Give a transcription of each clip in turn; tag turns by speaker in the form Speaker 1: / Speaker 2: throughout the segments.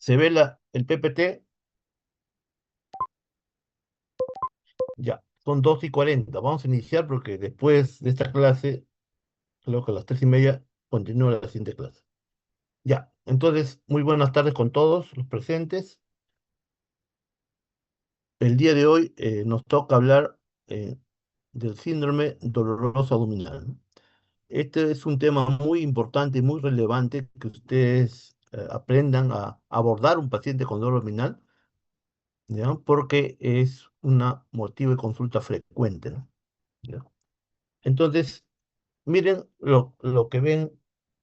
Speaker 1: Se ve el PPT, ya, son 2:40. Vamos a iniciar porque después de esta clase, creo que a las 3:30, continúa la siguiente clase. Ya, entonces, muy buenas tardes con todos los presentes. El día de hoy nos toca hablar eh, del síndrome doloroso abdominal, ¿no? Este es un tema muy importante y muy relevante que ustedes aprendan a abordar un paciente con dolor abdominal, ¿ya? Porque es un motivo de consulta frecuente, ¿no? ¿Ya? Entonces, miren lo que ven,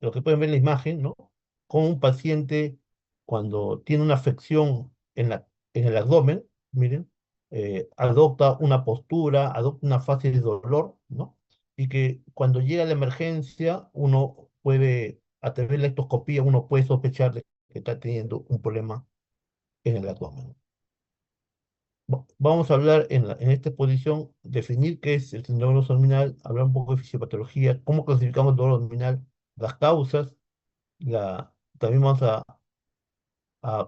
Speaker 1: lo que pueden ver en la imagen, ¿no? Con un paciente cuando tiene una afección en el abdomen, miren, adopta una postura, adopta una fase de dolor, ¿no? Y que cuando llega la emergencia, uno puede, a través de la ectoscopía, uno puede sospechar de que está teniendo un problema en el abdomen. Vamos a hablar en esta exposición, definir qué es el síndrome abdominal, hablar un poco de fisiopatología, cómo clasificamos el dolor abdominal, las causas, también vamos a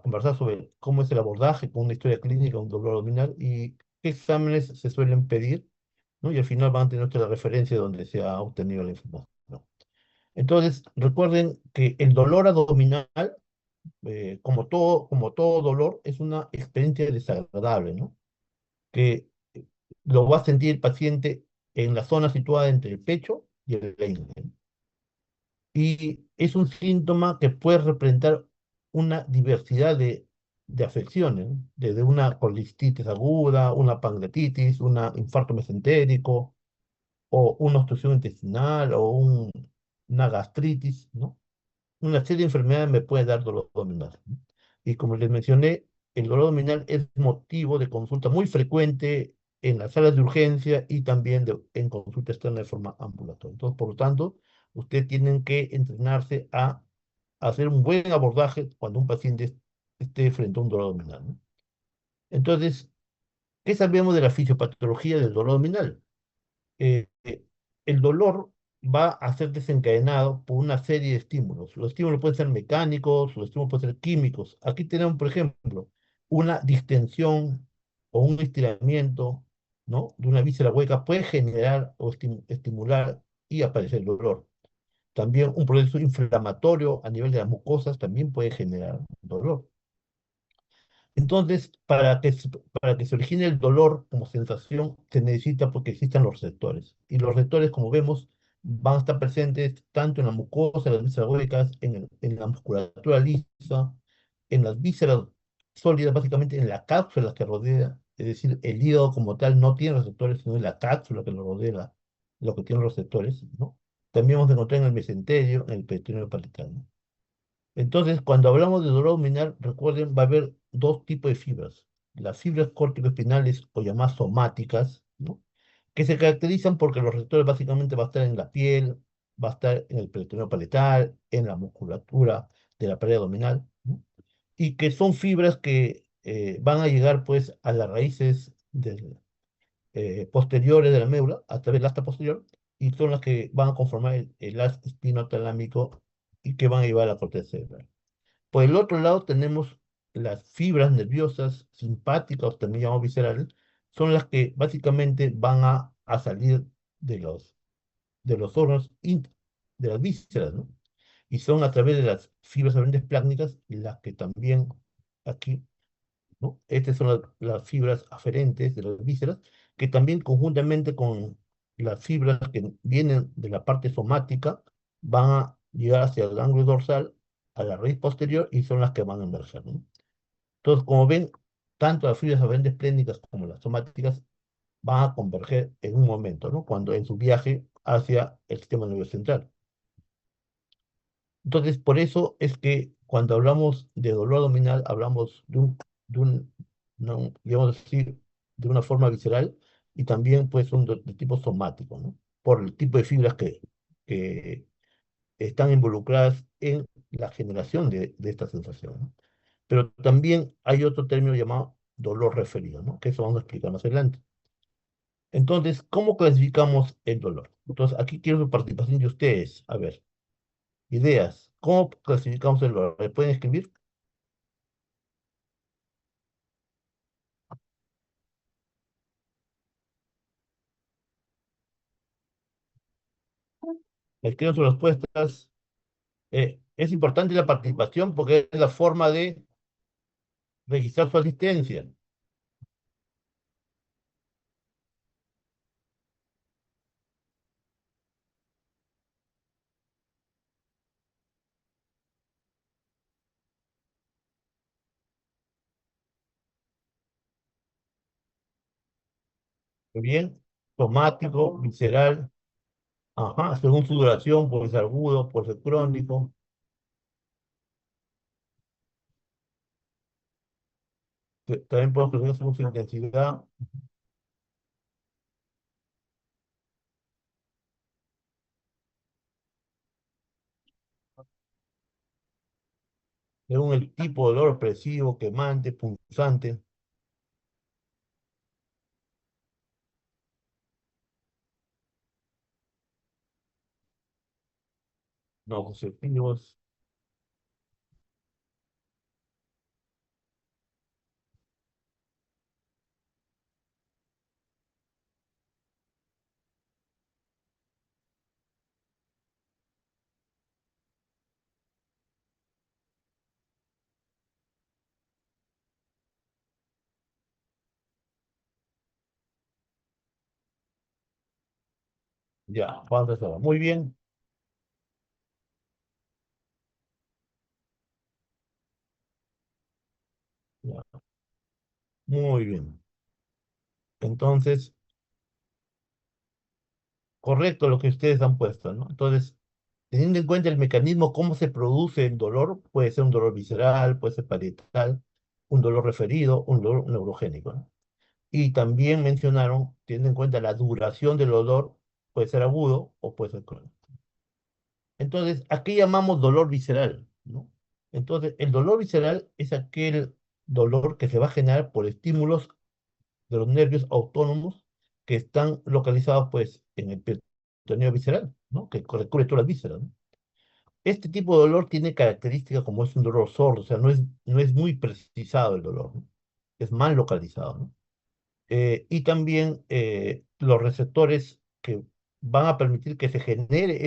Speaker 1: conversar sobre cómo es el abordaje con una historia clínica de un dolor abdominal y qué exámenes se suelen pedir, ¿no? Y al final van a tener nuestra referencia donde se ha obtenido la información, ¿no? Entonces, recuerden que el dolor abdominal, como todo dolor, es una experiencia desagradable, ¿no? Que lo va a sentir el paciente en la zona situada entre el pecho y el ingle. Y es un síntoma que puede representar una diversidad de afecciones, ¿no? Desde una colitis aguda, una pancreatitis, un infarto mesentérico, o una obstrucción intestinal, o una gastritis, ¿no? Una serie de enfermedades me puede dar dolor abdominal, ¿no? Y como les mencioné, el dolor abdominal es motivo de consulta muy frecuente en las salas de urgencia y también en consulta externa de forma ambulatoria. Entonces, por lo tanto, ustedes tienen que entrenarse a hacer un buen abordaje cuando un paciente esté frente a un dolor abdominal, ¿no? Entonces, ¿qué sabemos de la fisiopatología del dolor abdominal? El dolor va a ser desencadenado por una serie de estímulos. Los estímulos pueden ser mecánicos, los estímulos pueden ser químicos. Aquí tenemos, por ejemplo, una distensión o un estiramiento, ¿no? De una víscera hueca puede generar o estimular y aparecer el dolor. También un proceso inflamatorio a nivel de las mucosas también puede generar dolor. Entonces, para que se origine el dolor como sensación, se necesita porque existan los receptores. Y los receptores, como vemos, van a estar presentes tanto en la mucosa, en las vísceras huecas, en la musculatura lisa, en las vísceras sólidas, básicamente en la cápsula que rodea. Es decir, el hígado como tal no tiene receptores, sino en la cápsula que lo rodea lo que tiene los receptores, ¿no? También vamos a encontrar en el mesenterio, en el peritoneo parital, ¿no? Entonces, cuando hablamos de dolor abdominal, recuerden, va a haber dos tipos de fibras. Las fibras corticoespinales o llamadas somáticas, ¿no? Que se caracterizan porque los receptores básicamente va a estar en la piel, va a estar en el peritoneo paletal, en la musculatura de la pared abdominal, ¿no? Y que son fibras que van a llegar pues a las raíces posteriores de la médula, a través del asta posterior, y son las que van a conformar el haz espinotalámico y que van a llevar a la corteza cerebral. Por el otro lado tenemos las fibras nerviosas simpáticas, o también llamamos viscerales, son las que básicamente van a salir de de los órganos, de las vísceras, ¿no? Y son a través de las fibras absorbentes plácnicas las que también aquí, ¿no? Estas son las fibras aferentes de las vísceras, que también conjuntamente con las fibras que vienen de la parte somática van a llegar hacia el ángulo dorsal, a la raíz posterior, y son las que van a emerger, ¿no? Entonces, como ven, tanto las fibras aferentes plénicas como las somáticas van a converger en un momento, ¿no? Cuando en su viaje hacia el sistema nervioso central. Entonces, por eso es que cuando hablamos de dolor abdominal, hablamos de un, no, digamos decir, de una forma visceral y también pues de tipo somático, ¿no? Por el tipo de fibras que están involucradas en la generación de esta sensación, ¿no? Pero también hay otro término llamado dolor referido, ¿no? Que eso vamos a explicar más adelante. Entonces, ¿cómo clasificamos el dolor? Entonces, aquí quiero su participación de ustedes. A ver, ideas. ¿Cómo clasificamos el dolor? ¿Me pueden escribir? escriben sus respuestas. Es importante la participación porque es la forma de registrar su asistencia. Muy bien, somático, visceral, ajá, según su duración, puede ser agudo, puede ser crónico. También podemos clasificar según su intensidad, según el tipo de dolor opresivo, quemante, punzante, no conceptivos. Ya, vamos a hacerlo. Muy bien, ya, muy bien. Entonces, correcto lo que ustedes han puesto, ¿no? Entonces, teniendo en cuenta el mecanismo, cómo se produce el dolor, puede ser un dolor visceral, puede ser parietal, un dolor referido, un dolor neurogénico, ¿no? Y también mencionaron, teniendo en cuenta la duración del dolor, puede ser agudo o puede ser crónico. Entonces, ¿a qué llamamos dolor visceral? ¿No? Entonces, el dolor visceral es aquel dolor que se va a generar por estímulos de los nervios autónomos que están localizados, pues, en el peritoneo visceral, ¿no? Que recubre todas las vísceras, ¿no? Este tipo de dolor tiene características como es un dolor sordo, o sea, no es muy precisado el dolor, ¿no? Es mal localizado, ¿no? Y también los receptores que van a permitir que se genere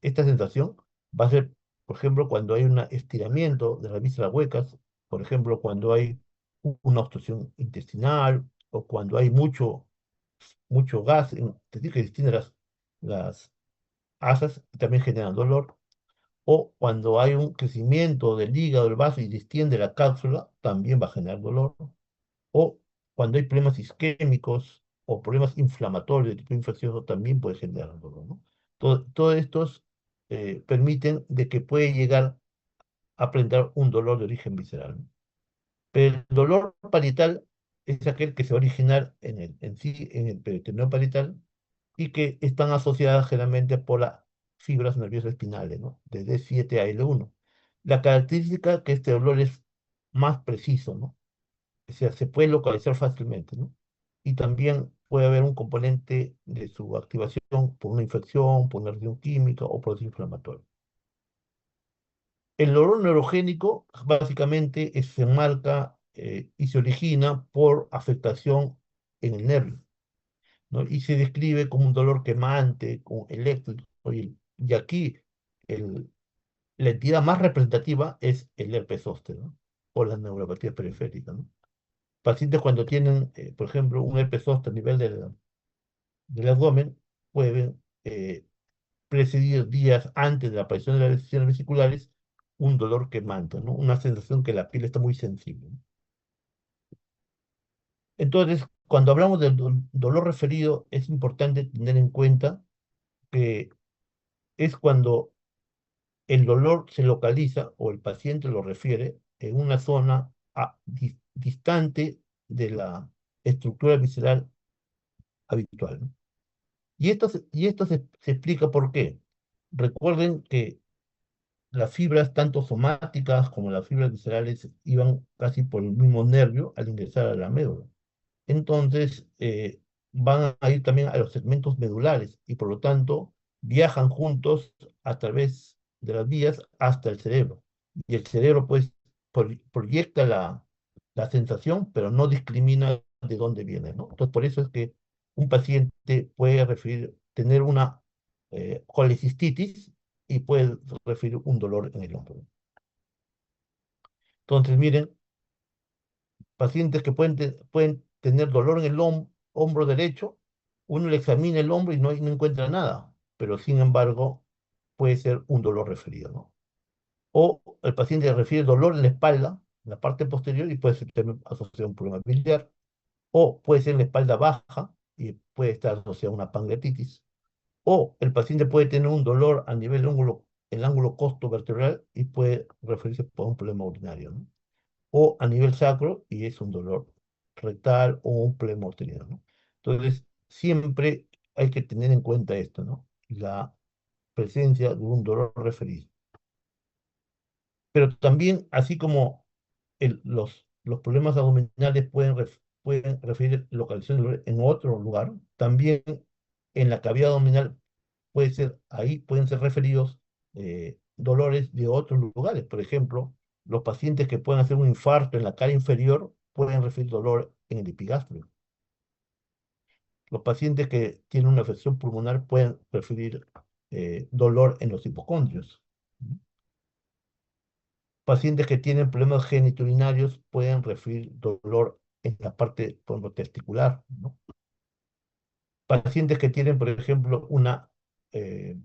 Speaker 1: esta sensación va a ser, por ejemplo, cuando hay un estiramiento de las vísceras huecas, por ejemplo, cuando hay una obstrucción intestinal o cuando hay mucho gas, es decir, que distiende las asas y también generan dolor, o cuando hay un crecimiento del hígado, del vaso y distiende la cápsula, también va a generar dolor, o cuando hay problemas isquémicos o problemas inflamatorios de tipo infeccioso, también puede generar dolor, ¿no? Todos estos permiten de que puede llegar a presentar un dolor de origen visceral, ¿no? Pero el dolor parietal es aquel que se va a originar en sí, en el peritoneo parietal, y que están asociadas generalmente por las fibras nerviosas espinales, ¿no? Desde 7 a L1. La característica que este dolor es más preciso, ¿no? O sea, se puede localizar fácilmente, ¿no? Y también puede haber un componente de su activación por una infección, por una reacción química o por inflamatorio. El dolor neurogénico básicamente se enmarca y se origina por afectación en el nervio, ¿no? Y se describe como un dolor quemante, como eléctrico. Y aquí el- la entidad más representativa es el herpes zóster, ¿no? O la neuropatía periférica, ¿no? Pacientes cuando tienen, por ejemplo, un herpes zóster a nivel del abdomen, pueden precedir días antes de la aparición de las lesiones vesiculares un dolor quemante, ¿no? Una sensación que la piel está muy sensible, ¿no? Entonces, cuando hablamos del dolor referido, es importante tener en cuenta que es cuando el dolor se localiza o el paciente lo refiere en una zona distante de la estructura visceral habitual, ¿no? Y esto se explica por qué. Recuerden que las fibras, tanto somáticas como las fibras viscerales, iban casi por el mismo nervio al ingresar a la médula. Entonces, van a ir también a los segmentos medulares y por lo tanto viajan juntos a través de las vías hasta el cerebro. Y el cerebro, pues, proyecta la sensación, pero no discrimina de dónde viene, ¿no? Entonces, por eso es que un paciente puede tener una colecistitis y puede referir un dolor en el hombro. Entonces, miren, pacientes que pueden tener dolor en el hombro derecho, uno le examina el hombro y no encuentra nada, pero sin embargo puede ser un dolor referido, ¿no? O el paciente refiere dolor en la espalda, en la parte posterior, y puede ser también asociado a un problema biliar, o puede ser en la espalda baja y puede estar asociado a una pancreatitis, o el paciente puede tener un dolor a nivel el ángulo costo-vertebral y puede referirse a un problema urinario, ¿no? O a nivel sacro y es un dolor rectal o un problema urinario, ¿no? Entonces, siempre hay que tener en cuenta esto, ¿no? La presencia de un dolor referido. Pero también, así como los problemas abdominales pueden referir localización del dolor en otro lugar, también en la cavidad abdominal ahí pueden ser referidos dolores de otros lugares. Por ejemplo, los pacientes que pueden hacer un infarto en la cara inferior pueden referir dolor en el epigastrio. Los pacientes que tienen una afección pulmonar pueden referir dolor en los hipocondrios. Pacientes que tienen problemas genitourinarios pueden referir dolor en la parte, por ejemplo, testicular, ¿no? Pacientes que tienen, por ejemplo, eh,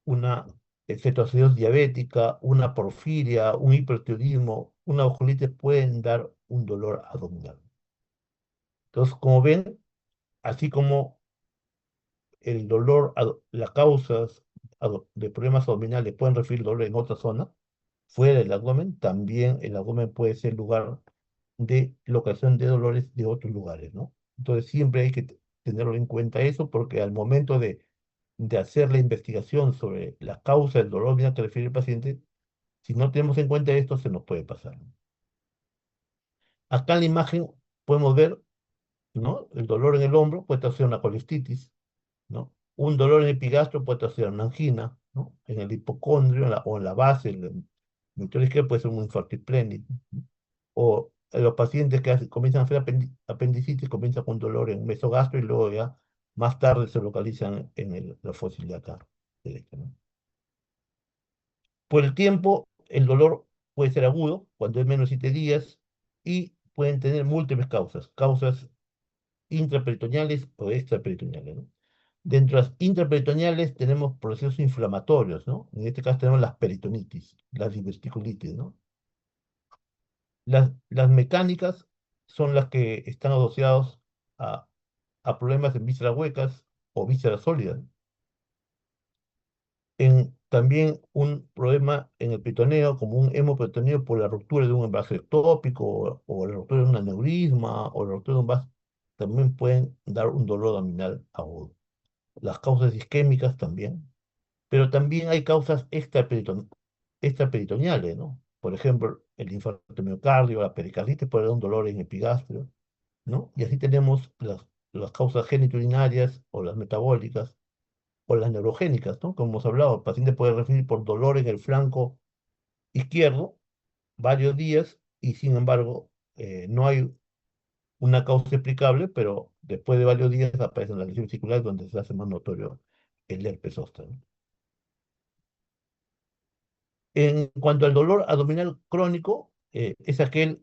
Speaker 1: una cetoacidosis diabética, una porfiria, un hipertiroidismo, una vasculitis pueden dar un dolor abdominal. Entonces, como ven, así como el dolor, las causas de problemas abdominales pueden referir dolor en otra zona, fuera del abdomen, también el abdomen puede ser lugar de locación de dolores de otros lugares, ¿no? Entonces siempre hay que tenerlo en cuenta eso porque al momento de hacer la investigación sobre la causa del dolor abdominal que refiere el paciente, si no tenemos en cuenta esto, se nos puede pasar, ¿no? Acá en la imagen podemos ver, ¿no? El dolor en el hombro puede ser una colistitis, ¿no? Un dolor en el epigastrio puede ser una angina, ¿no? En el hipocondrio o en la base, el mitral izquierdo puede ser un infarto esplénico, ¿no? O los pacientes que comienzan a hacer apendicitis comienzan con dolor en mesogastro y luego ya más tarde se localizan en la fósil de acá, derecha, ¿no? Por el tiempo, el dolor puede ser agudo, cuando es menos de 7 días, y pueden tener múltiples causas intraperitoneales o extraperitoneales, ¿no? Dentro de las intraperitoneales tenemos procesos inflamatorios, ¿no? En este caso tenemos las peritonitis, las diverticulitis, ¿no? Las mecánicas son las que están asociadas a, a problemas en vísceras huecas o vísceras sólidas. También un problema en el peritoneo, como un hemoperitoneo por la ruptura de un vaso ectópico o la ruptura de un aneurisma o la ruptura de un vaso, también pueden dar un dolor abdominal agudo. Las causas isquémicas también, pero también hay causas extraperitoneales, ¿no? Por ejemplo, el infarto de miocardio, la pericarditis puede dar un dolor en epigastrio, ¿no? Y así tenemos las causas geniturinarias o las metabólicas o las neurogénicas, ¿no? Como hemos hablado, el paciente puede referir por dolor en el flanco izquierdo varios días y sin embargo no hay una causa explicable, pero después de varios días aparecen las lesiones circulares donde se hace más notorio el herpes zóster, ¿no? En cuanto al dolor abdominal crónico, es aquel,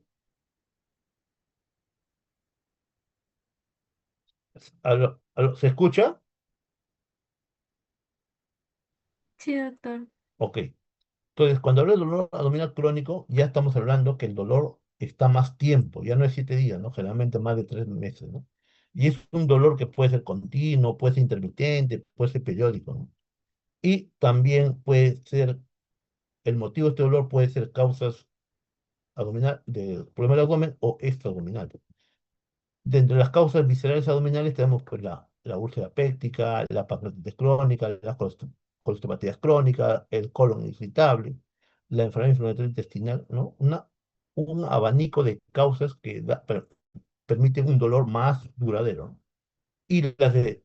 Speaker 1: ¿se escucha?
Speaker 2: Sí, doctor.
Speaker 1: Ok. Entonces, cuando hablo de dolor abdominal crónico, ya estamos hablando que el dolor está más tiempo, ya no es 7 días, ¿no? Generalmente más de 3 meses, ¿no? Y es un dolor que puede ser continuo, puede ser intermitente, puede ser periódico, ¿no? Y también el motivo de este dolor puede ser causas de problemas del abdomen o extraabdominal. Dentro de las causas viscerales abdominales tenemos pues la úlcera péptica, la pancreatitis crónica, las colostopatías crónicas, el colon irritable, la enfermedad inflamatoria intestinal, ¿no? Un abanico de causas que permiten un dolor más duradero, ¿no? Y las de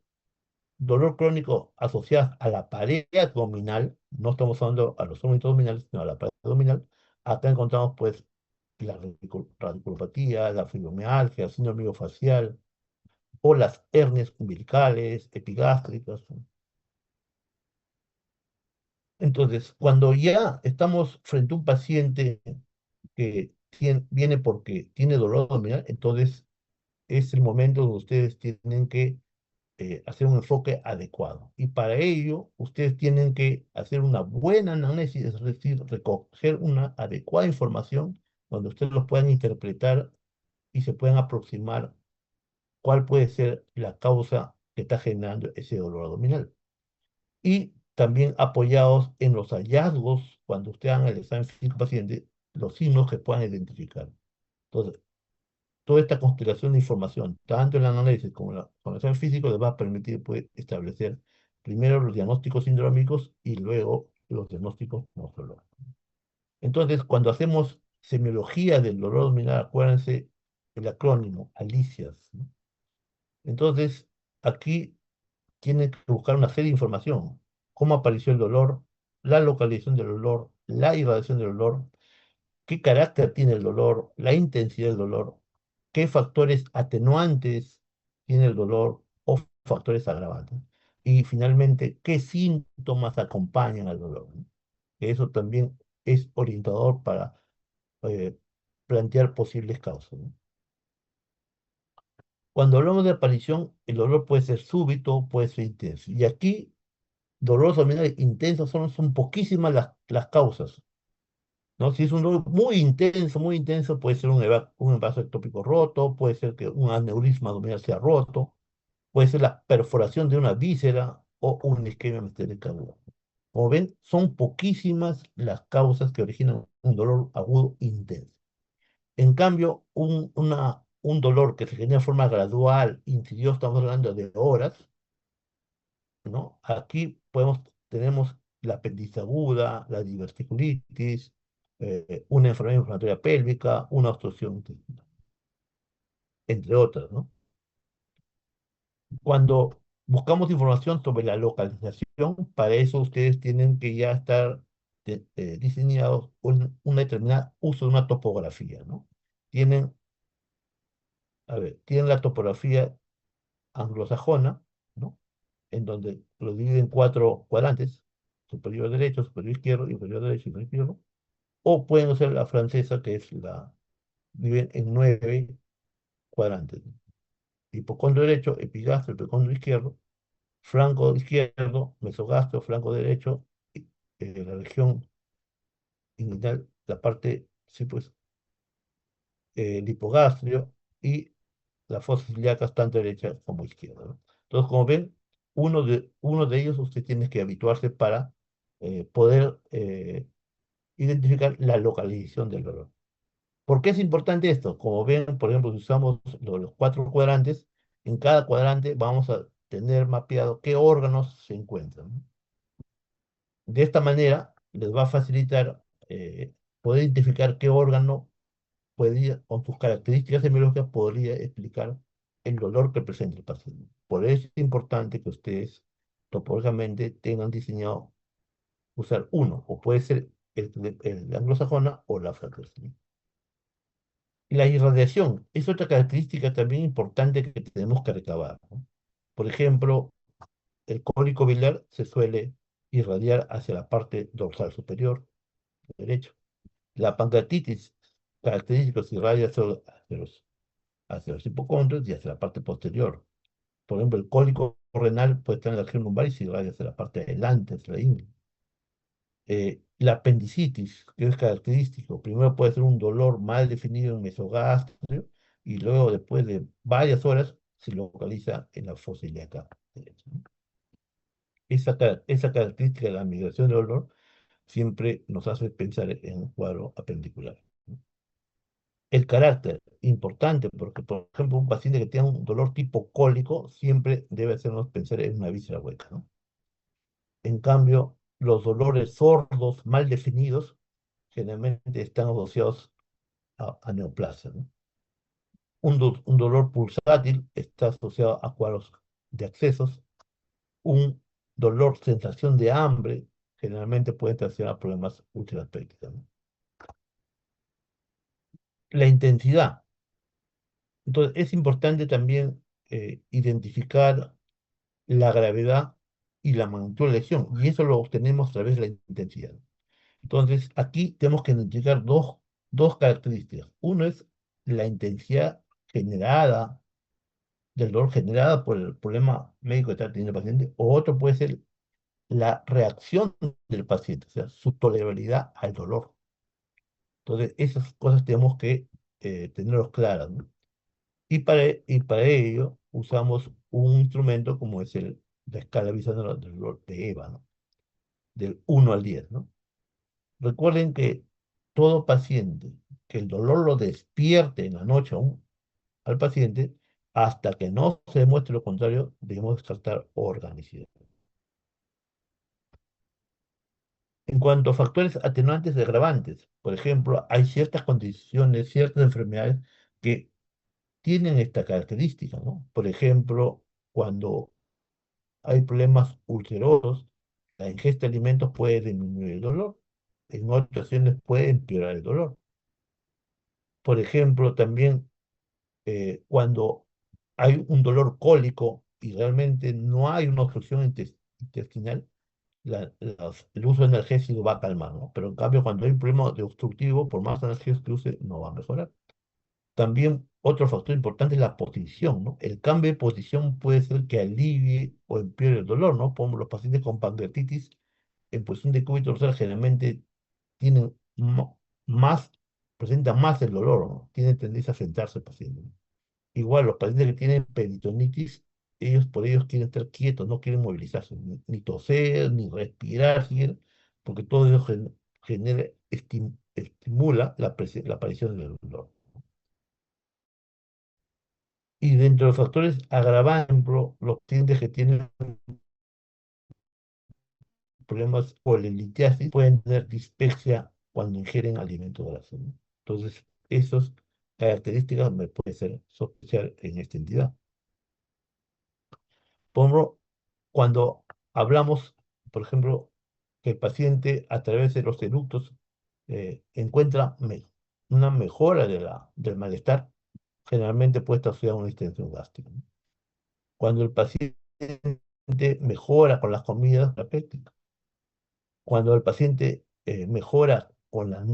Speaker 1: dolor crónico asociadas a la pared abdominal, no estamos hablando a los órganos abdominales, sino a la pared abdominal, acá encontramos pues la radiculopatía, la fibromialgia, el síndrome miofascial, o las hernias umbilicales, epigástricas, ¿no? Entonces, cuando ya estamos frente a un paciente que viene porque tiene dolor abdominal, entonces es el momento donde ustedes tienen que hacer un enfoque adecuado. Y para ello, ustedes tienen que hacer una buena análisis, es decir, recoger una adecuada información donde ustedes los puedan interpretar y se puedan aproximar cuál puede ser la causa que está generando ese dolor abdominal. Y también apoyados en los hallazgos, cuando ustedes hagan el examen físico paciente, los signos que puedan identificar. Entonces, toda esta constelación de información, tanto el análisis como la formación físico, les va a permitir pues, establecer primero los diagnósticos sindrómicos y luego los diagnósticos nosológicos. Entonces, cuando hacemos semiología del dolor abdominal, acuérdense el acrónimo, ALICIAS, ¿no? Entonces, aquí tienen que buscar una serie de información, cómo apareció el dolor, la localización del dolor, la irradiación del dolor, qué carácter tiene el dolor, la intensidad del dolor, qué factores atenuantes tiene el dolor o factores agravantes. Y finalmente, qué síntomas acompañan al dolor, ¿no? Eso también es orientador para eh, plantear posibles causas, ¿no? Cuando hablamos de aparición, el dolor puede ser súbito, puede ser intenso. Y aquí, dolor abdominal intenso son poquísimas las causas. ¿No? Si es un dolor muy intenso, puede ser un vaso ectópico roto, puede ser que un aneurisma abdominal sea roto, puede ser la perforación de una víscera o una isquemia mesentérica aguda. Como ven, son poquísimas las causas que originan un dolor agudo intenso. En cambio, un dolor que se genera de forma gradual, insidiosa, estamos hablando de horas, ¿no? Aquí tenemos la apendicitis aguda, la diverticulitis, una enfermedad inflamatoria pélvica, una obstrucción intestinal, entre otras, ¿no? Cuando buscamos información sobre la localización, para eso ustedes tienen que ya estar diseñados una determinada uso de una topografía, ¿no? Tienen, tienen la topografía anglosajona, ¿no? En donde lo dividen en cuatro cuadrantes: superior derecho, superior izquierdo, inferior derecho, inferior izquierdo. O pueden usar la francesa, que es viven en nueve cuadrantes: hipocondrio derecho, epigastrio, epicondrio izquierdo, flanco izquierdo, mesogastrio, flanco derecho, y, la región inguinal, la parte, sí, pues, el hipogastrio y las fosas ilíacas, tanto derecha como izquierda, ¿no? Entonces, como ven, uno de ellos usted tiene que habituarse para poder identificar la localización del dolor. ¿Por qué es importante esto? Como ven, por ejemplo, si usamos los cuatro cuadrantes, en cada cuadrante vamos a tener mapeado qué órganos se encuentran, ¿no? De esta manera les va a facilitar poder identificar qué órgano podría, con sus características semiológicas, podría explicar el dolor que presenta el paciente. Por eso es importante que ustedes topológicamente tengan diseñado usar uno, o puede ser el anglosajona o la francesa. La irradiación es otra característica también importante que tenemos que recabar, ¿no? Por ejemplo, el cólico biliar se suele irradiar hacia la parte dorsal superior, derecho. La pancreatitis, característica, se irradia hacia los hipocondrios y hacia la parte posterior. Por ejemplo, el cólico renal puede estar en la región lumbar y se irradia hacia la parte adelante, hacia la ingle. La apendicitis, que es característico, primero puede ser un dolor mal definido en mesogastrio y luego, después de varias horas, se localiza en la fosa ilíaca derecha, ¿no? Esa característica de la migración del dolor siempre nos hace pensar en un cuadro apendicular, ¿no? El carácter, importante, porque, por ejemplo, un paciente que tenga un dolor tipo cólico siempre debe hacernos pensar en una víscera hueca, ¿no? En cambio, los dolores sordos, mal definidos, generalmente están asociados a neoplasia, ¿no? Un dolor pulsátil está asociado a cuadros de accesos. Un dolor, sensación de hambre, generalmente puede estar a problemas útero-pélvicos, ¿no? La intensidad. Entonces, es importante también identificar la gravedad y la magnitud de la lesión, y eso lo obtenemos a través de la intensidad. Entonces, aquí tenemos que identificar dos características. Uno es la intensidad generada, del dolor generada por el problema médico que está teniendo el paciente, o otro puede ser la reacción del paciente, o sea, su tolerabilidad al dolor. Entonces, esas cosas tenemos que tenerlos claras, ¿no? Y para ello usamos un instrumento como es la escala Visanova del dolor de EVA, ¿no? Del 1 al 10, ¿no? Recuerden que todo paciente que el dolor lo despierte en la noche al paciente, hasta que no se demuestre lo contrario, debemos descartar organicidad. En cuanto a factores atenuantes y agravantes, por ejemplo, hay ciertas condiciones, ciertas enfermedades que tienen esta característica, ¿no? Por ejemplo, cuando hay problemas ulcerosos, la ingesta de alimentos puede disminuir el dolor, en otras ocasiones puede empeorar el dolor. Por ejemplo, también cuando hay un dolor cólico y realmente no hay una obstrucción intestinal, el uso de analgésico va a calmar, ¿no? Pero en cambio, cuando hay un problema de obstructivo, por más analgésicos que use, no va a mejorar. También otro factor importante es la posición, ¿no? El cambio de posición puede ser que alivie o empeore el dolor, ¿no? Por ejemplo, los pacientes con pancreatitis en posición de cúbito dorsal generalmente tienen más, presentan más el dolor, ¿no? Tienen tendencia a sentarse el paciente, ¿no? Igual los pacientes que tienen peritonitis, ellos quieren estar quietos, no quieren movilizarse, ni toser, ni respirar, porque todo eso estimula la aparición del dolor. Y dentro de los factores agravantes, por ejemplo, los pacientes que tienen problemas polilitiasis pueden tener dispepsia cuando ingieren alimentos grasos, ¿no? Entonces, esas características me pueden ser sospechar en esta entidad. Por ejemplo, cuando hablamos, por ejemplo, que el paciente a través de los eructos encuentra una mejora del malestar, generalmente puede estar asociado a una distensión gástrica, ¿no? Cuando el paciente mejora con las comidas terapéuticas, cuando el paciente mejora con las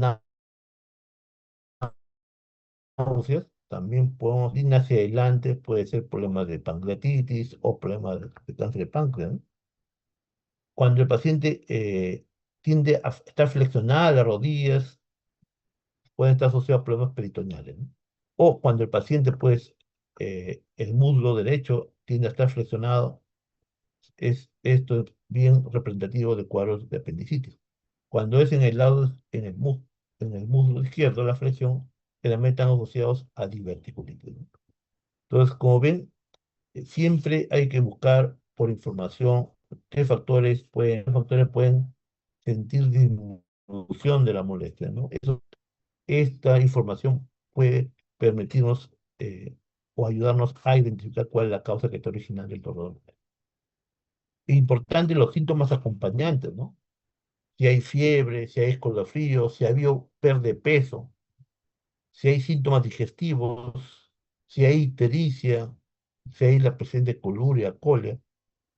Speaker 1: náuseas, también podemos ir hacia adelante, puede ser problemas de pancreatitis o problemas de cáncer de páncreas, ¿no? Cuando el paciente tiende a estar flexionada las rodillas, pueden estar asociados a problemas peritoneales, ¿no? O cuando el paciente, pues, el muslo derecho tiende a estar flexionado, esto es bien representativo de cuadros de apendicitis. Cuando es en el lado, en el muslo izquierdo, la flexión, generalmente están asociados a diverticulitis, ¿no? Entonces, como ven, siempre hay que buscar por información qué factores pueden sentir disminución de la molestia, ¿no? Esta información puede permitirnos o ayudarnos a identificar cuál es la causa que está originando el dolor. Importante los síntomas acompañantes, ¿no? Si hay fiebre, si hay escalofrío, si ha habido pérdida de peso, si hay síntomas digestivos, si hay ictericia, si hay la presencia de coluria, colia,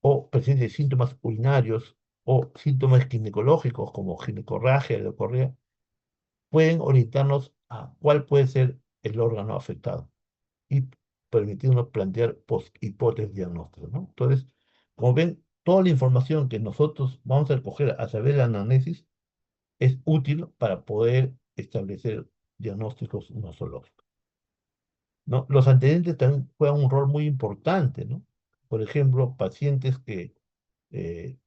Speaker 1: o presencia de síntomas urinarios o síntomas ginecológicos como ginecorragia, leucorrea, pueden orientarnos a cuál puede ser el órgano afectado y permitirnos plantear hipótesis diagnósticas, ¿no? Entonces, como ven, toda la información que nosotros vamos a recoger a través de la anamnesis es útil para poder establecer diagnósticos nosológicos, ¿no? Los antecedentes también juegan un rol muy importante, ¿no? Por ejemplo, pacientes que eh,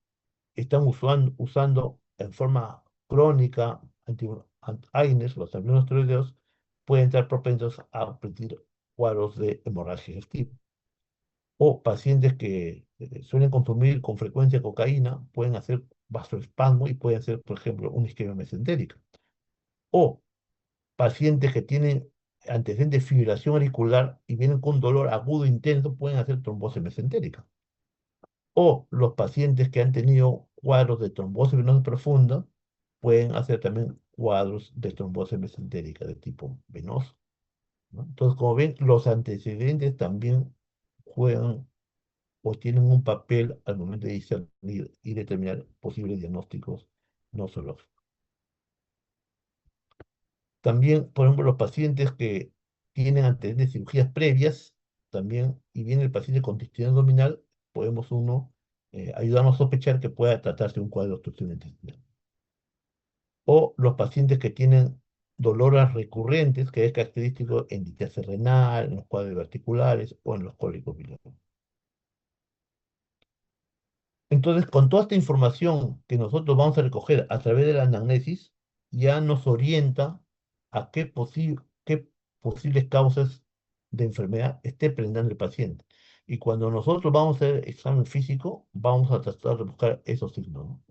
Speaker 1: están usando en forma crónica AINES, los antiinflamatorios, pueden estar propensos a presentar cuadros de hemorragia digestiva. O pacientes que suelen consumir con frecuencia cocaína pueden hacer vasoespasmo y pueden hacer, por ejemplo, una isquemia mesentérica. O pacientes que tienen antecedentes de fibrilación auricular y vienen con dolor agudo intenso pueden hacer trombosis mesentérica. O los pacientes que han tenido cuadros de trombosis venosa profunda pueden hacer también cuadros de trombosis mesentérica de tipo venoso, ¿no? Entonces, como ven, los antecedentes también juegan o tienen un papel al momento de discernir y determinar posibles diagnósticos nosológicos. También, por ejemplo, los pacientes que tienen antecedentes de cirugías previas, también, y viene el paciente con distensión abdominal, podemos ayudarnos a sospechar que pueda tratarse de un cuadro de obstrucción intestinal. O los pacientes que tienen dolores recurrentes, que es característico en distancia renal, en los cuadros articulares o en los cólicos biliares. Entonces, con toda esta información que nosotros vamos a recoger a través de la anamnesis, ya nos orienta a qué posibles causas de enfermedad esté presentando el paciente. Y cuando nosotros vamos a hacer examen físico, vamos a tratar de buscar esos signos, ¿no?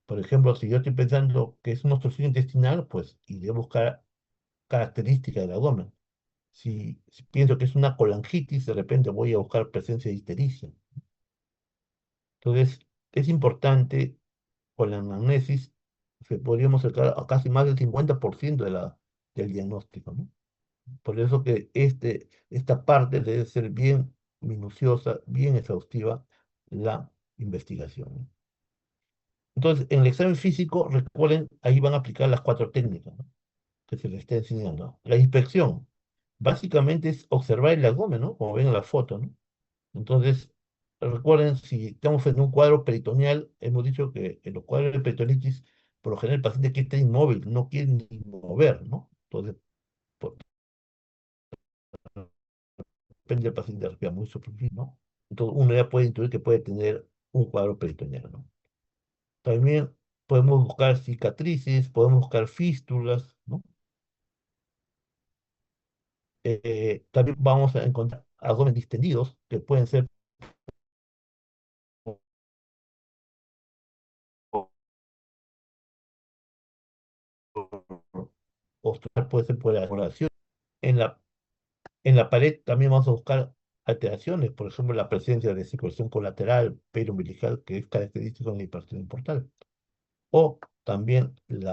Speaker 1: Por ejemplo, si yo estoy pensando que es una obstrucción intestinal, pues iré a buscar características del abdomen. Si pienso que es una colangitis, de repente voy a buscar presencia de ictericia. Entonces, es importante con la anamnesis, que podríamos sacar a casi más del 50% del diagnóstico, ¿no? Por eso que esta parte debe ser bien minuciosa, bien exhaustiva, la investigación, ¿no? Entonces, en el examen físico, recuerden, ahí van a aplicar las cuatro técnicas, ¿no?, que se les está enseñando. La inspección, básicamente es observar el abdomen, ¿no? Como ven en la foto, ¿no? Entonces, recuerden, si estamos en un cuadro peritoneal, hemos dicho que en los cuadros de peritonitis, por lo general el paciente quiere estar inmóvil, no quiere ni mover, ¿no? Entonces, depende del paciente, respira muy superficial, ¿no? Entonces, uno ya puede intuir que puede tener un cuadro peritoneal, ¿no? También podemos buscar cicatrices, podemos buscar fístulas, ¿no? También vamos a encontrar abdomen distendidos, que pueden ser obstrucción, puede ser por elaboración. En la pared también vamos a buscar alteraciones, por ejemplo, la presencia de secreción colateral periumbilical, que es característico en la hipertensión portal. O también en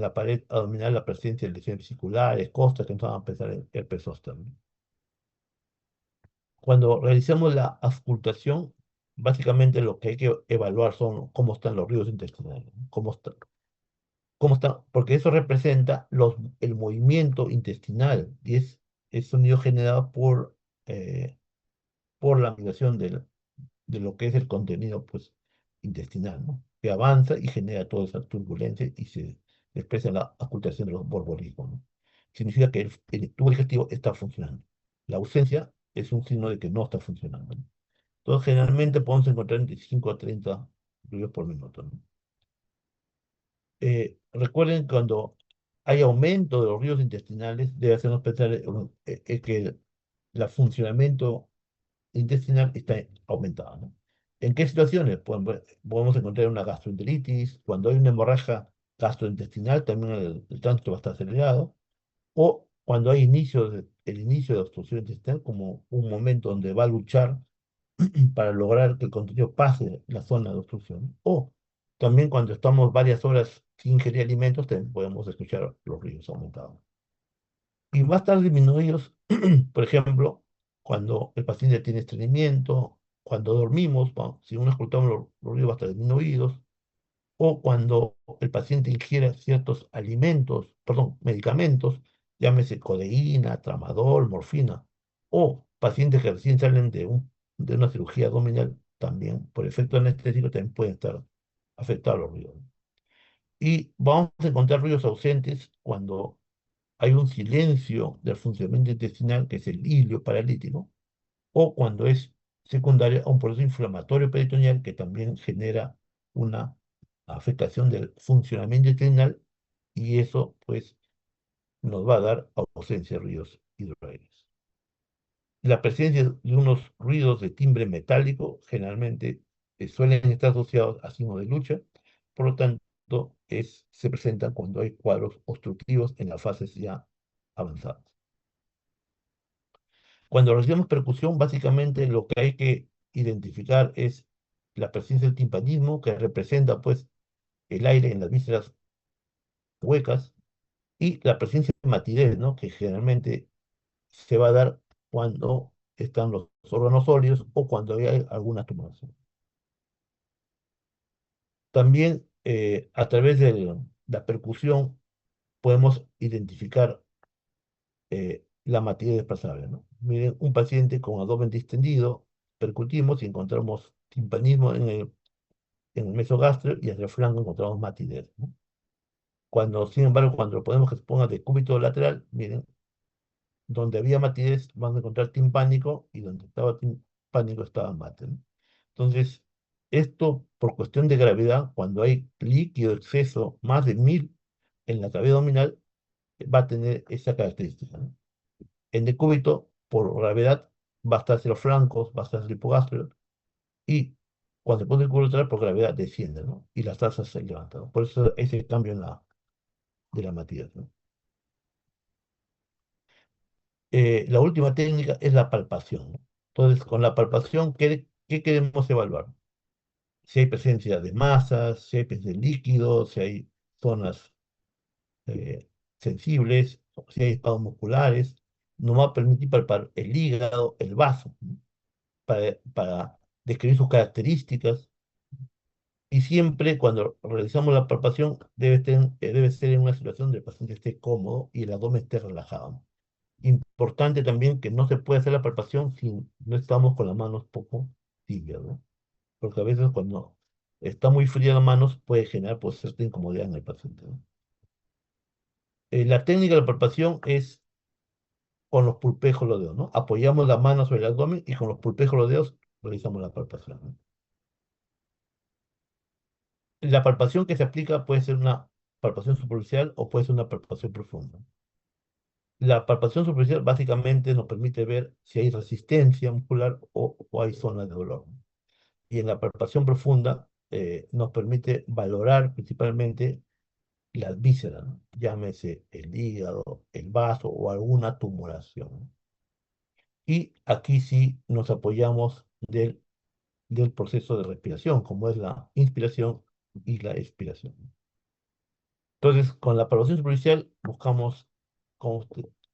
Speaker 1: la pared abdominal la presencia de lesiones vesiculares, costas, que nos van a pensar en herpes zóster, ¿no? Cuando realizamos la auscultación, básicamente lo que hay que evaluar son cómo están los ríos intestinales, ¿no? Cómo está, porque eso representa el movimiento intestinal y es sonido generado por la migración de lo que es el contenido, pues, intestinal, ¿no? Que avanza y genera toda esa turbulencia y se expresa en la ocultación de los borborismos, ¿no? Significa que el tubo digestivo está funcionando. La ausencia es un signo de que no está funcionando, ¿no? Entonces, generalmente podemos encontrar entre 5 a 30 ruidos por minuto, ¿no? Recuerden, cuando hay aumento de los ríos intestinales, debe hacernos pensar que el funcionamiento intestinal está aumentada, ¿no? ¿En qué situaciones? Podemos encontrar una gastroenteritis, cuando hay una hemorragia gastrointestinal, también el tránsito va a estar acelerado, o cuando hay el inicio de obstrucción intestinal como un momento donde va a luchar para lograr que el contenido pase la zona de obstrucción, o también cuando estamos varias horas sin ingerir alimentos, también podemos escuchar los ruidos aumentados. Y va a estar disminuidos, por ejemplo, cuando el paciente tiene estreñimiento, cuando dormimos, si uno escuchamos los ruidos va a estar disminuidos, o cuando el paciente ingiere ciertos alimentos, perdón, medicamentos, llámese codeína, tramadol, morfina, o pacientes que recién salen de una cirugía abdominal, también por efecto anestésico, también pueden estar afectados los ruidos. Y vamos a encontrar ruidos ausentes cuando hay un silencio del funcionamiento intestinal, que es el hilio paralítico, o cuando es secundario a un proceso inflamatorio peritoneal que también genera una afectación del funcionamiento intestinal, y eso, pues, nos va a dar ausencia de ruidos hidroaéreos. La presencia de unos ruidos de timbre metálico generalmente suelen estar asociados a signos de lucha, por lo tanto, se presentan cuando hay cuadros obstructivos en las fases ya avanzadas. Cuando recibimos percusión, básicamente lo que hay que identificar es la presencia del timpanismo, que representa, pues, el aire en las vísceras huecas, y la presencia de matidez, ¿no?, que generalmente se va a dar cuando están los órganos sólidos o cuando hay alguna tumoración. También a través de la percusión podemos identificar la materia desplazable, ¿no? Miren, un paciente con abdomen distendido, percutimos y encontramos timpanismo en el mesogastrio y hacia el flanco encontramos matidez, ¿no? Sin embargo, cuando ponemos que se ponga de cúbito lateral, miren, donde había matidez van a encontrar timpánico y donde estaba timpánico estaba mate, ¿no? Entonces, esto por cuestión de gravedad, cuando hay líquido exceso, más de 1000 en la cavidad abdominal, va a tener esa característica, ¿no? En decúbito, por gravedad, va a estar hacia los flancos, va a estar hacia el hipogastrio, y cuando se pone el cúbito lateral, por gravedad desciende, ¿no? Y las tasas se levantan, ¿no? Por eso ese cambio de la matidez, ¿no? La última técnica es la palpación, ¿no? Entonces, con la palpación, ¿qué queremos evaluar? Si hay presencia de masas, si hay presencia de líquidos, si hay zonas eh, sensibles, si hay espacios musculares. Nos va a permitir palpar el hígado, el vaso, ¿no? Para describir sus características. Y siempre cuando realizamos la palpación debe ser en una situación donde el paciente esté cómodo y el abdomen esté relajado, ¿no? Importante también que no se puede hacer la palpación si no estamos con las manos poco tibias, ¿no? Porque a veces cuando está muy fría las manos puede generar pues, cierta incomodidad en el paciente, ¿no? La técnica de la palpación es con los pulpejos de los dedos, ¿no? Apoyamos la mano sobre el abdomen y con los pulpejos de los dedos realizamos la palpación, ¿no? La palpación que se aplica puede ser una palpación superficial o puede ser una palpación profunda. La palpación superficial básicamente nos permite ver si hay resistencia muscular o hay zonas de dolor. Y en la palpación profunda nos permite valorar principalmente las vísceras, ¿no? Llámese el hígado, el vaso o alguna tumoración. Y aquí sí nos apoyamos del proceso de respiración, como es la inspiración y la expiración. Entonces, con la palpación superficial buscamos cómo,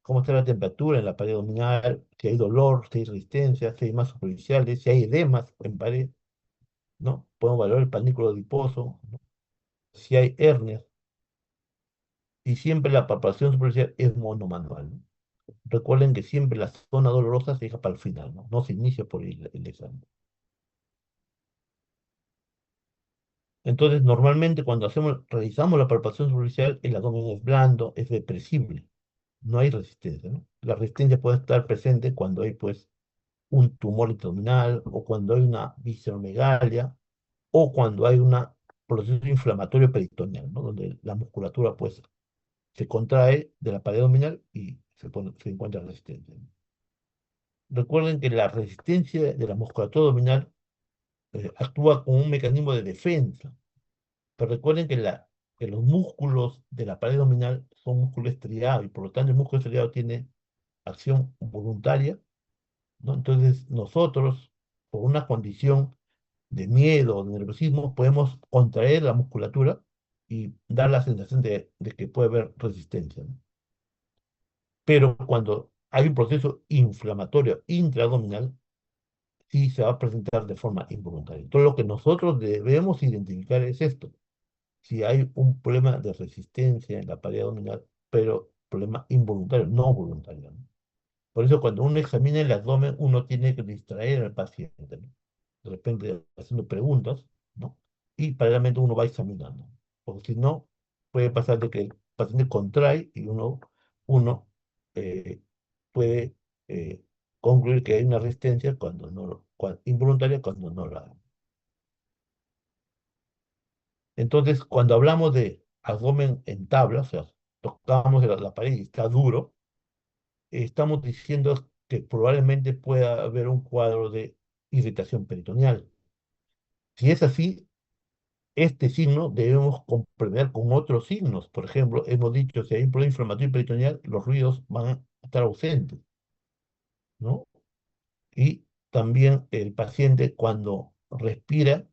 Speaker 1: cómo está la temperatura en la pared abdominal, si hay dolor, si hay resistencia, si hay masas superficiales, si hay edemas en pared, ¿no? Podemos valorar el panículo adiposo, ¿no? Si hay hernias, y siempre la palpación superficial es monomanual, ¿no? Recuerden que siempre la zona dolorosa se deja para el final, ¿no? No se inicia por el examen. Entonces, normalmente cuando realizamos la palpación superficial, el abdomen es blando, es depresible, no hay resistencia, ¿no? La resistencia puede estar presente cuando hay, pues, un tumor abdominal o cuando hay una visceromegalia o cuando hay un proceso inflamatorio peritoneal, ¿no? Donde la musculatura, pues, se contrae de la pared abdominal y se encuentra resistencia, ¿no? Recuerden que la resistencia de la musculatura abdominal actúa como un mecanismo de defensa, pero recuerden que los músculos de la pared abdominal son músculos estriados y por lo tanto el músculo estriado tiene acción voluntaria, ¿no? Entonces nosotros, por una condición de miedo o de nerviosismo, podemos contraer la musculatura y dar la sensación de que puede haber resistencia, ¿no? Pero cuando hay un proceso inflamatorio intraabdominal, sí se va a presentar de forma involuntaria. Entonces, lo que nosotros debemos identificar es esto: si hay un problema de resistencia en la pared abdominal, pero problema involuntario, no voluntario, ¿no? Por eso, cuando uno examina el abdomen, uno tiene que distraer al paciente, ¿no? De repente haciendo preguntas, ¿no? Y paralelamente uno va examinando. Porque si no, puede pasar de que el paciente contrae y uno eh, puede concluir que hay una resistencia cuando no, involuntaria cuando no la hay. Entonces, cuando hablamos de abdomen en tabla, o sea, tocamos la pared y está duro, estamos diciendo que probablemente pueda haber un cuadro de irritación peritoneal. Si es así, este signo debemos comprender con otros signos. Por ejemplo, hemos dicho, si hay un problema inflamatorio peritoneal, los ruidos van a estar ausentes, ¿no? Y también el paciente cuando respira,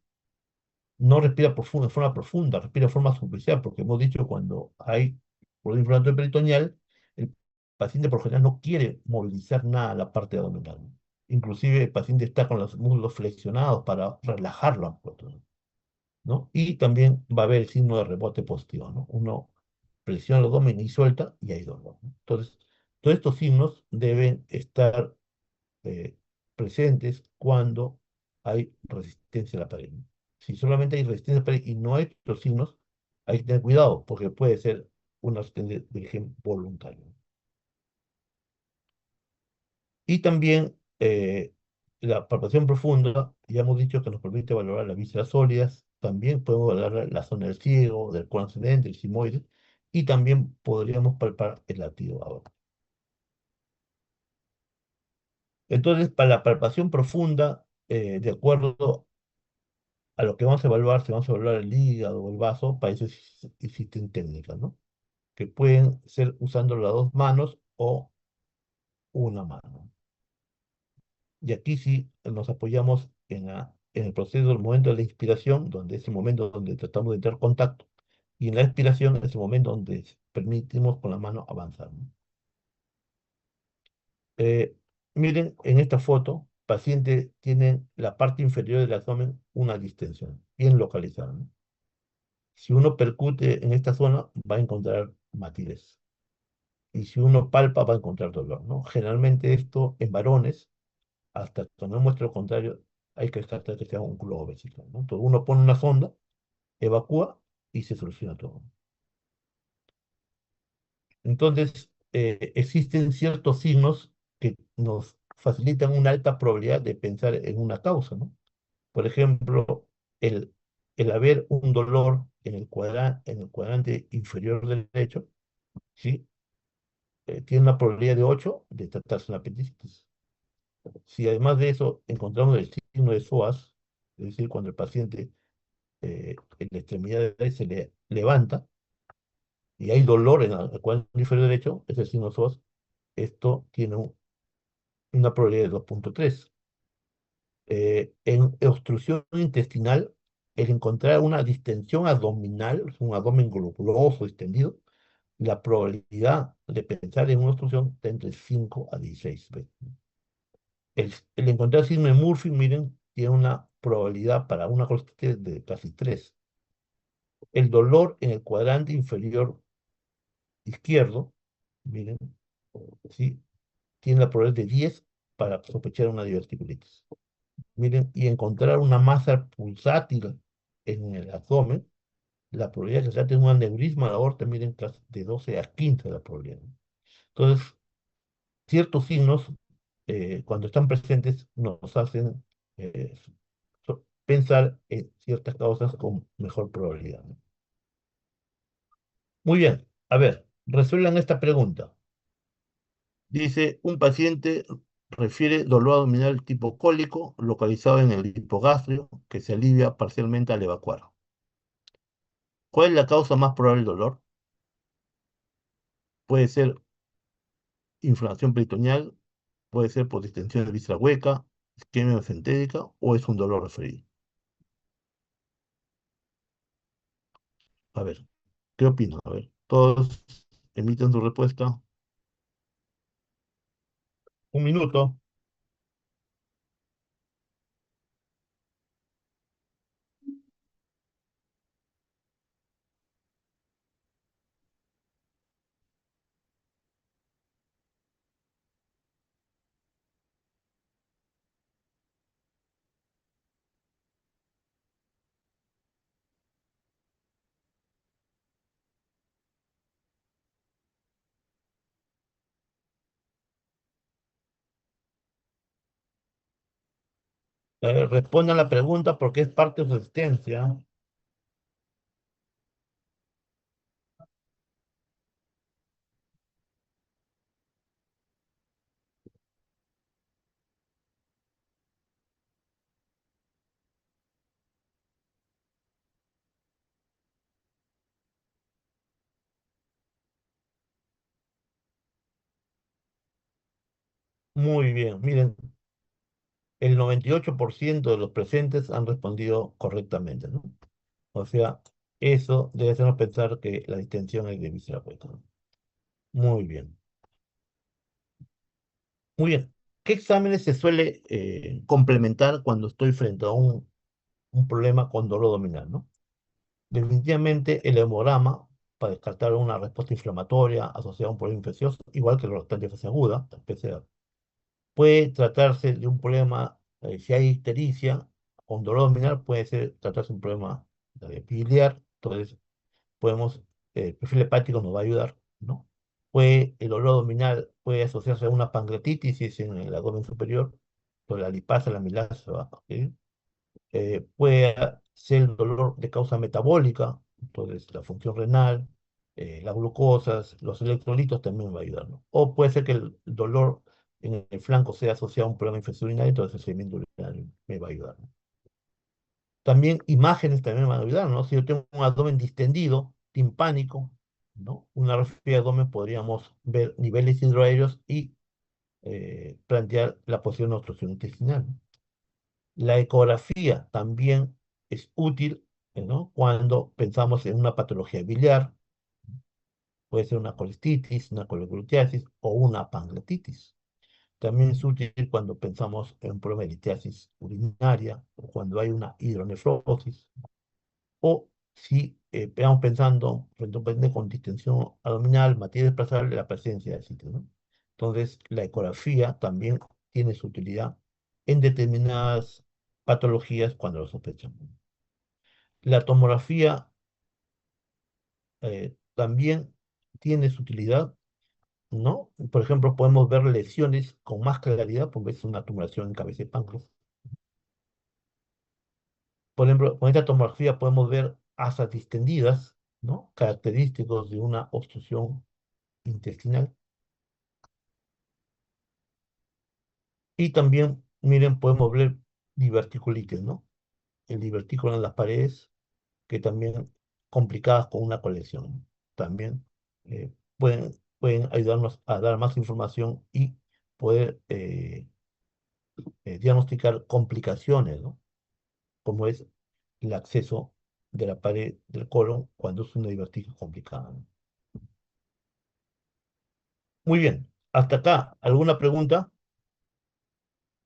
Speaker 1: no respira de forma profunda, respira de forma superficial, porque hemos dicho cuando hay problema inflamatorio peritoneal, el paciente por lo general no quiere movilizar nada a la parte abdominal. Inclusive el paciente está con los muslos flexionados para relajarlo, ¿no? Y también va a haber el signo de rebote positivo, ¿no? Uno flexiona el abdomen y suelta y hay dolor, ¿no? Entonces, todos estos signos deben estar eh, presentes cuando hay resistencia a la pared, ¿no? Si solamente hay resistencia a la pared y no hay estos signos, hay que tener cuidado porque puede ser una resistencia de gen voluntario. Y también la palpación profunda, ya hemos dicho que nos permite valorar las vísceras sólidas, también podemos valorar la zona del ciego, del cono ascendente, el sigmoide, y también podríamos palpar el látigo abajo. Entonces, para la palpación profunda, de acuerdo a lo que vamos a evaluar, si vamos a evaluar el hígado o el vaso, para eso existen técnicas, ¿no? Que pueden ser usando las dos manos o una mano. Y aquí sí nos apoyamos en el proceso del momento de la inspiración, donde es el momento donde tratamos de entrar contacto, y en la expiración es el momento donde permitimos con la mano avanzar, ¿no? Eh, Miren, en esta foto, paciente tiene la parte inferior del abdomen una distensión, bien localizada, ¿no? Si uno percute en esta zona, va a encontrar matidez. Y si uno palpa, va a encontrar dolor, ¿no? Generalmente esto en varones, hasta que no muestre lo contrario, hay que descartar que sea un globo vesical, ¿no? Entonces uno pone una sonda, evacúa y se soluciona todo. Entonces, existen ciertos signos que nos facilitan una alta probabilidad de pensar en una causa, ¿no? Por ejemplo, el, el haber un dolor en el cuadrante inferior del derecho, ¿sí? Tiene una probabilidad de 8 de tratarse una apendicitis. Si además de eso encontramos el signo de psoas, es decir, cuando el paciente en la extremidad derecha se le levanta y hay dolor en el cuadrante inferior derecho, es el signo de psoas, esto tiene una probabilidad de 2,3. En obstrucción intestinal, el encontrar una distensión abdominal, un abdomen globuloso, extendido, la probabilidad de pensar en una obstrucción está entre 5 a 16 veces. El encontrar signo de Murphy, miren, tiene una probabilidad para una colitis de casi 3. El dolor en el cuadrante inferior izquierdo, miren, ¿sí? Tiene la probabilidad de 10 para sospechar una diverticulitis. Miren, y encontrar una masa pulsátil en el abdomen, la probabilidad de que se trate de un aneurisma de la aorta, miren, casi de 12 a 15 la probabilidad, ¿no? Entonces, ciertos signos, cuando están presentes, nos hacen pensar en ciertas causas con mejor probabilidad, ¿no? Muy bien, a ver, resuelvan esta pregunta. Dice, un paciente refiere dolor abdominal tipo cólico localizado en el hipogastrio que se alivia parcialmente al evacuar. ¿Cuál es la causa más probable del dolor? Puede ser inflamación peritoneal, puede ser por distensión de víscera hueca, isquemia mesentérica o es un dolor referido. A ver, ¿qué opinan? A ver, todos emiten su respuesta. Un minuto. Respondan la pregunta porque es parte de su existencia. Muy bien, miren, el 98% de los presentes han respondido correctamente, ¿no? O sea, eso debe hacernos pensar que la distensión es de víscera hueca, ¿no? Muy bien. Muy bien. ¿Qué exámenes se suele complementar cuando estoy frente a un problema con dolor abdominal, ¿no? Definitivamente el hemograma para descartar una respuesta inflamatoria asociada a un problema infeccioso, igual que la lactancia fase aguda, la PCR. Puede tratarse de un problema, si hay ictericia con dolor abdominal, puede tratarse de un problema biliar, entonces podemos, el perfil hepático nos va a ayudar, ¿no? El dolor abdominal puede asociarse a una pancreatitis si es en el abdomen superior, por la lipasa, la amilasa, ¿sí? Puede ser el dolor de causa metabólica, entonces la función renal, las glucosas, los electrolitos también va a ayudar, ¿no? O puede ser que el dolor en el flanco sea asociado a un problema de infección urinaria, entonces el seguimiento urinario me va a ayudar, ¿no? También imágenes también me van a ayudar, ¿no? Si yo tengo un abdomen distendido, timpánico, ¿no? Una radiografía de abdomen podríamos ver niveles hidroaéreos y plantear la posible obstrucción intestinal, ¿no? La ecografía también es útil, ¿no? Cuando pensamos en una patología biliar, puede ser una colestitis, una cologlutiasis o una pancreatitis. También es útil cuando pensamos en un problema de litiasis urinaria o cuando hay una hidronefrosis o si estamos pensando frente a un paciente con distensión abdominal, materia desplazable, la presencia de sitio, ¿no? Entonces, la ecografía también tiene su utilidad en determinadas patologías cuando lo sospechan. La tomografía también tiene su utilidad, ¿no? Por ejemplo, podemos ver lesiones con más claridad, porque es una tumoración en cabeza de páncreas. Por ejemplo, con esta tomografía podemos ver asas distendidas, ¿no? Característicos de una obstrucción intestinal. Y también, miren, podemos ver diverticulitis, ¿no? El divertículo en las paredes, que también complicadas con una colección. También pueden ayudarnos a dar más información y poder diagnosticar complicaciones, ¿no? Como es el acceso de la pared del colon cuando es una diverticulitis complicada, ¿no? Muy bien, hasta acá, ¿alguna pregunta?